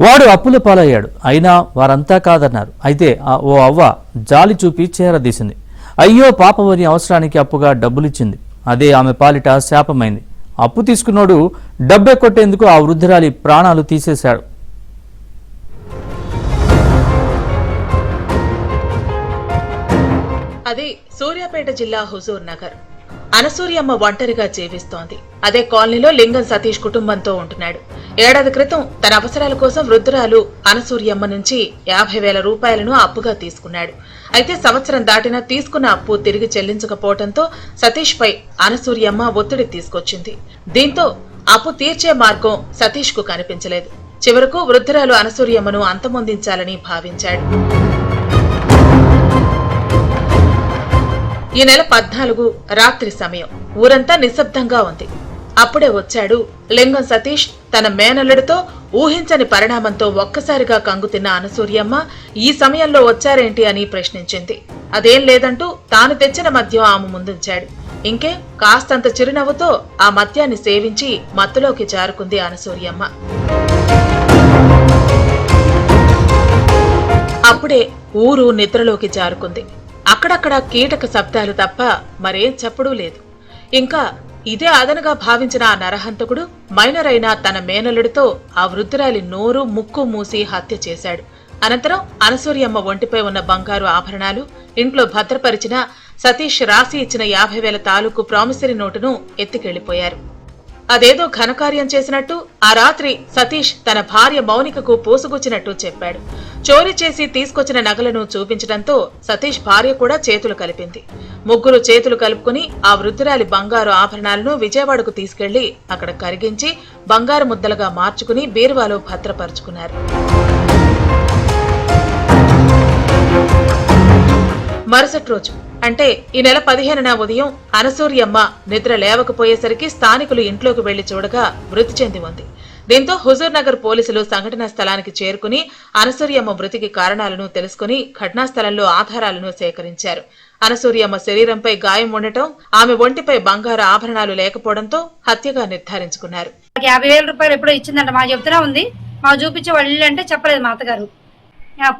వాడు అప్పుల పాలయ్యాడు. అయినా వారంతా కాదన్నారు. అయితే ఓ అవ్వ జాలి చూపి చేరదీసింది. అయ్యో పాపమని అవసరానికి అప్పుగా డబ్బులిచ్చింది. అదే ఆమె పాలిట శాపమైంది. అప్పు తీసుకున్నోడు డబ్బే కొట్టేందుకు ఆ వృద్ధురాలి ప్రాణాలు తీసేశాడు. అది సూర్యాపేట జిల్లా హుజూర్ నగర్. అనసూయమ్మ ఒంటరిగా జీవిస్తోంది. అదే కాలనీలో లింగం సతీష్ కుటుంబంతో ఉంటున్నాడు. ఏడాది క్రితం తన అవసరాల కోసం వృద్ధురాలు అనసూయమ్మ నుంచి 50,000 రూపాయలను అప్పుగా తీసుకున్నాడు. అయితే సంవత్సరం దాటినా తీసుకున్న అప్పు తిరిగి చెల్లించకపోవడంతో సతీష్ పై అనసూయమ్మ ఒత్తిడి తీసుకొచ్చింది. దీంతో అప్పు తీర్చే మార్గం సతీష్ కు కనిపించలేదు. చివరకు వృద్ధురాలు అనసూయమ్మను అంతమొందించాలని భావించాడు. ఈ నెల 14 రాత్రి సమయం. ఊరంతా నిశ్శబ్దంగా ఉంది. అప్పుడే వచ్చాడు లింగం సతీష్. తన మేనల్లుడితో ఊహించని పరిణామంతో ఒక్కసారిగా కంగుతిన్న అనసూయమ్మ ఈ సమయంలో వచ్చారేంటి అని ప్రశ్నించింది. అదేం లేదంటూ తాను తెచ్చిన మద్యం ఆమె ముందుంచాడు. ఇంకే కాస్తంత చిరునవ్వుతో ఆ మద్యాన్ని సేవించి మత్తులోకి జారుకుంది అనసూయమ్మ. అప్పుడే ఊరు నిద్రలోకి జారుకుంది. అక్కడక్కడ కీటక శబ్దాలు తప్ప మరేం చెప్పడూ లేదు. ఇంకా ఇదే అదనుగా భావించిన ఆ నరహంతకుడు మైనర్ అయిన తన మేనల్లుడితో ఆ వృద్ధురాలి నోరు ముక్కు మూసి హత్య చేశాడు. అనంతరం అనసూయమ్మ ఒంటిపై ఉన్న బంగారు ఆభరణాలు, ఇంట్లో భద్రపరిచిన సతీష్ రాసి ఇచ్చిన 50,000 తాలూకు ప్రామిసరీ నోటును ఎత్తికెళ్లిపోయారు. అదేదో ఘనకార్యం చేసినట్టు ఆ రాత్రి సతీష్ తన భార్య మౌనికకు పోసుగుచ్చినట్టు చెప్పాడు. చోరీ చేసి తీసుకొచ్చిన నగలను చూపించడంతో సతీష్ భార్య కూడా చేతులు కలిపింది. ముగ్గురు చేతులు కలుపుకుని ఆ వృద్ధురాలి బంగారు ఆభరణాలను విజయవాడకు తీసుకెళ్లి అక్కడ కరిగించి బంగారు ముద్దలుగా మార్చుకుని బీరువాలో భద్రపరుచుకున్నారు. మరుసటి రోజు అంటే ఈ నెల 15న ఉదయం అనసూయమ్మ నిద్ర లేవకపోయేసరికి స్థానికులు ఇంట్లోకి వెళ్లి చూడగా మృతి చెంది ఉంది. దీంతో హుజూర్ నగర్ పోలీసులు సంఘటనా స్థలానికి చేరుకుని అనసూయమ్మ మృతికి కారణాలను తెలుసుకుని ఘటనా స్థలంలో ఆధారాలను సేకరించారు. అనసూయమ్మ శరీరంపై గాయం ఉండటం, ఆమె ఒంటిపై బంగారు ఆభరణాలు లేకపోవడంతో హత్యగా నిర్ధారించుకున్నారు. 50,000 రూపాయలు ఎప్పుడో ఇచ్చిందంట. మా చెప్తున్నా ఉంది. మా చూపించే వాళ్ళు అంటే చెప్పలేదు మా అత్తగారు.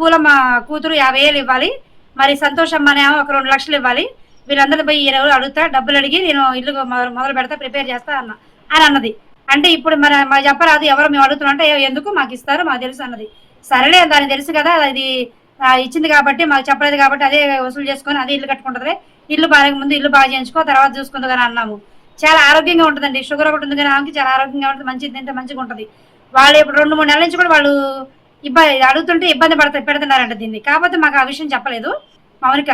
పూలమ్మ కూతురు 50,000 ఇవ్వాలి, మరి సంతోషమ్మ అనే ఒక 2 లక్షలు ఇవ్వాలి. వీళ్ళందరూ పోయి 20 రోజులు అడుగుతా, డబ్బులు అడిగి నేను ఇల్లు మొదలు పెడతా, ప్రిపేర్ చేస్తా అని అన్నది. అంటే ఇప్పుడు మా చెప్పరాదు, ఎవరు మేము అడుగుతున్నాం అంటే ఎందుకు మాకు ఇస్తారు, మాకు తెలుసు అన్నది. సరేలే, దానికి తెలుసు కదా, అది ఇచ్చింది కాబట్టి మాకు చెప్పలేదు కాబట్టి అదే వసూలు చేసుకొని అదే ఇల్లు కట్టుకుంటుంది. ఇల్లు బాగా ముందు ఇల్లు బాగా చేయించుకో, తర్వాత చూసుకుంది కానీ అన్నాము. చాలా ఆరోగ్యంగా ఉంటుందండి. షుగర్ ఒకటి ఉంది కానీ ఆమెకి చాలా ఆరోగ్యంగా ఉంటుంది. మంచిది తింటే మంచిగా ఉంటుంది. వాళ్ళు ఇప్పుడు 2-3 నెలల నుంచి కూడా వాళ్ళు అడుగుతుంటే ఇబ్బంది పెడుతున్నారంట దీన్ని. కాకపోతే మాకు ఆ విషయం చెప్పలేదు మౌనిక.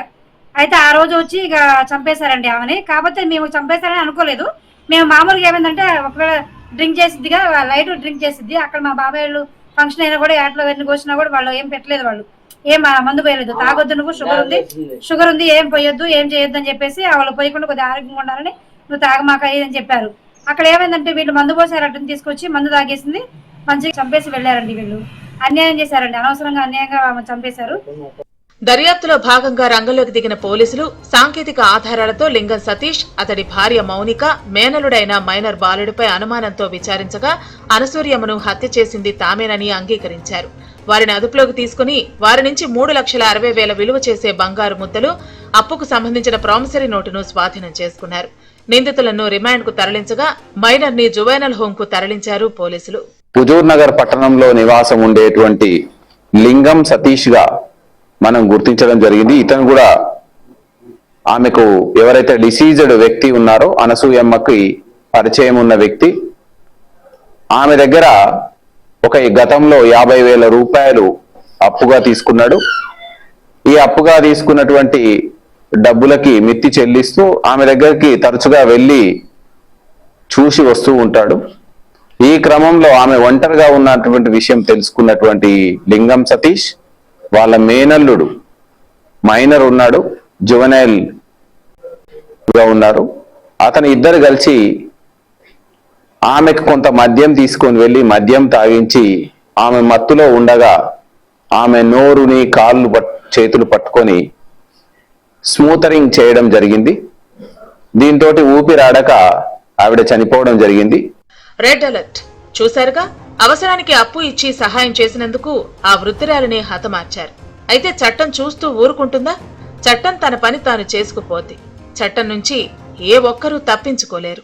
అయితే ఆ రోజు వచ్చి ఇక చంపేశారండి ఆమెని. కాకపోతే మేము చంపేశారని అనుకోలేదు. మేము మామూలుగా ఏమైందంటే ఒకవేళ డ్రింక్ చేసిద్దిగా, లైట్ డ్రింక్ చేసిద్ది. అక్కడ మా బాబాయ్ వాళ్ళు ఫంక్షన్ అయినా కూడా యాట్లో వెళ్ళి కోసినా కూడా వాళ్ళు ఏం పెట్టలేదు. వాళ్ళు ఏం మందు పోయలేదు. తాగొద్దు, నువ్వు షుగర్ ఉంది ఏం పోయొద్దు, ఏం చేయొద్దు అని చెప్పేసి వాళ్ళు పోయకుండా కొద్దిగా ఆరోగ్యంగా ఉండాలని నువ్వు తాగమాక అని చెప్పారు. అక్కడ ఏమైందంటే వీళ్ళు మందు పోసారు, అడ్డం తీసుకొచ్చి మందు తాగేసింది, మంచిగా చంపేసి వెళ్ళారండి. వీళ్ళు అన్యాయం చేశారండి, అనవసరంగా అన్యాయంగా చంపేశారు. దర్యాప్తులో భాగంగా రంగంలోకి దిగిన పోలీసులు సాంకేతిక ఆధారాలతో లింగం సతీష్, అతడి భార్య మౌనిక, మేనలుడైన మైనర్ బాలుడిపై అనుమానంతో విచారించగా అనసూయమ్మను హత్య చేసింది తామేనని అంగీకరించారు. వారిని అదుపులోకి తీసుకుని వారి నుంచి 3,60,000 విలువ చేసే బంగారు ముద్దలు, అప్పుకు సంబంధించిన ప్రామిసరీ నోటును స్వాధీనం చేసుకున్నారు. నిందితులను రిమాండ్ కు తరలించగా మైనర్ ని జువైనల్ హోమ్ కు తరలించారు పోలీసులు. హుజూర్ నగర్ పట్టణంలో నివాసం ఉండేటువంటి లింగం సతీష్ గా మనం గుర్తించడం జరిగింది. ఇతను కూడా ఆమెకు ఎవరైతే డిసీజ్డ్ వ్యక్తి ఉన్నారో అనసూయమ్మకి పరిచయం ఉన్న వ్యక్తి. ఆమె దగ్గర ఒక గతంలో 50,000 రూపాయలు అప్పుగా తీసుకున్నాడు. ఈ అప్పుగా తీసుకున్నటువంటి డబ్బులకి మిత్తి చెల్లిస్తూ ఆమె దగ్గరికి తరచుగా వెళ్ళి చూసి వస్తూ ఉంటాడు. ఈ క్రమంలో ఆమె ఒంటరిగా ఉన్నటువంటి విషయం తెలుసుకున్నటువంటి లింగం సతీష్ వాళ్ళ మేనల్లుడు మైనర్ ఉన్నాడు, జువెనైల్ గా ఉన్నారు. అతను ఇద్దరు కలిసి ఆమెకు కొంత మద్యం తీసుకొని వెళ్ళి మద్యం తాగించి ఆమె మత్తులో ఉండగా ఆమె నోరుని చేతులు పట్టుకొని స్మూతరింగ్ చేయడం జరిగింది. దీంతో ఊపిరాడక ఆవిడ చనిపోవడం జరిగింది. రెడ్ అలర్ట్ చూశారుగా. అవసరానికి అప్పు ఇచ్చి సహాయం చేసినందుకు ఆ వృద్ధురాలిని హతమార్చారు. అయితే చట్టం చూస్తూ ఊరుకుంటుందా? చట్టం తన పని తాను చేసుకుపోద్ది. చట్టం నుంచి ఏ ఒక్కరూ తప్పించుకోలేరు.